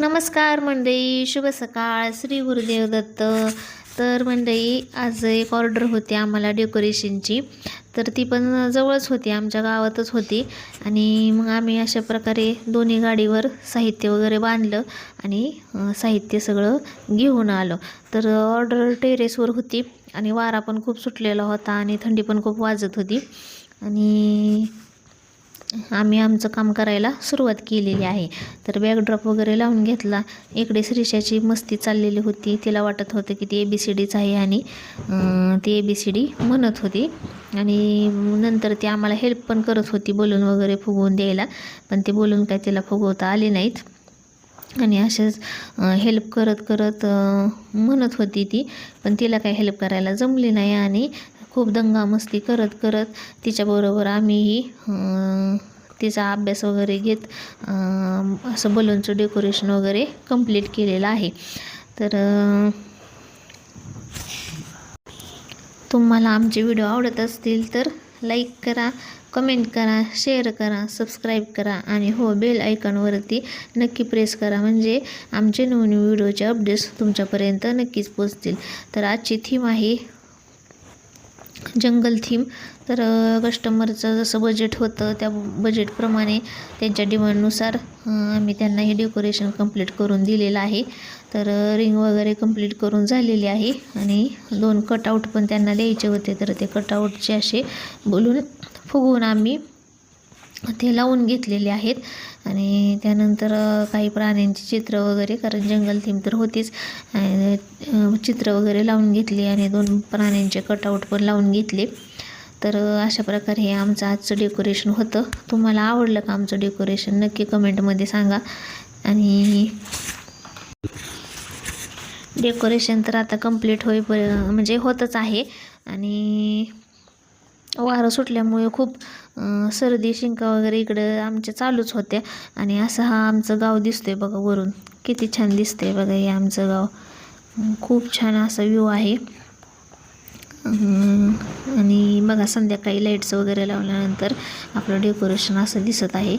नमस्कार मंडळी, शुभ सकाळ, श्री गुरुदेव दत्त. तर मंडळी, आज एक ऑर्डर होती आम्हाला डेकोरेशनची. तर ती पण जवळच होती, आमच्या गावातच होती. आणि मग आम्ही अशा प्रकारे दोन्ही गाडीवर साहित्य वगैरे बांधलं आणि साहित्य सगळं घेऊन आलो. तर ऑर्डर टेरेसवर होती आणि वारा पण खूप सुटलेला होता आणि थंडी पण खूप वाजत होती. आणि आम्ही आमचं काम करायला सुरुवात केलेली आहे. तर बॅकड्रॉप वगैरे लावून घेतला. इकडे श्रीषाची मस्ती चाललेली होती, तिला वाटत होतं की ती ABCDच आहे आणि ती ABCD म्हणत होती. आणि नंतर ती आम्हाला हेल्प पण करत होती बलून वगैरे फुगवून द्यायला, पण ते बलून काय तिला फुगवता आले नाहीत. आणि असेच हेल्प करत करत म्हणत होती ती, पण तिला काही हेल्प करायला जमली नाही. आणि खूप दंगामस्ती करत करत तिच्याबरोबर आम्हीही तिचा अभ्यास वगैरे घेत असं बलूनचं डेकोरेशन वगैरे कंप्लीट केलेलं आहे. तर तुम्हाला आमचे व्हिडिओ आवडत असतील तर लाईक करा, कमेंट करा, शेअर करा, सबस्क्राईब करा आणि हो, बेल आयकॉनवरती नक्की प्रेस करा, म्हणजे आमचे नवीन व्हिडिओचे अपडेट्स तुमच्यापर्यंत नक्कीच पोचतील. तर आजची थीम आहे जंगल थीम. तर कस्टमरचं जसं बजेट होतं त्या बजेटप्रमाणे त्यांच्या डिमांडनुसार आम्ही त्यांना हे डेकोरेशन कंप्लीट करून दिलेलं आहे. तर रिंग वगैरे कंप्लीट करून झालेली आहे आणि 2 कटआउट पण त्यांना द्यायचे होते. तर ते कटआउटचे असे बोलून फुगवून आम्ही ते लावून घेतलेले आहेत. आणि त्यानंतर काही प्राण्यांची चित्र वगैरे, कारण जंगल थीम तर होतीच, चित्र वगैरे लावून घेतली आणि 2 प्राण्यांचे कटआउट पण लावून घेतले. तर अशा प्रकारे हे आमचं आजचं डेकोरेशन होतं. तुम्हाला आवडलं का आमचं डेकोरेशन? नक्की कमेंटमध्ये सांगा. आणि डेकोरेशन तर आता कंप्लीट म्हणजे होतच आहे. आणि वारं सुटल्यामुळे खूप सर्दी शिंका वगैरे इकडं आमच्या चालूच होत्या. आणि असं हा आमचं गाव दिसतोय बघा वरून, किती छान दिसतंय बघा हे आमचं गाव. खूप छान असा व्ह्यू आहे. आणि बघा, संध्याकाळी लाईट्स वगैरे लावल्यानंतर आपलं डेकोरेशन असं दिसत आहे.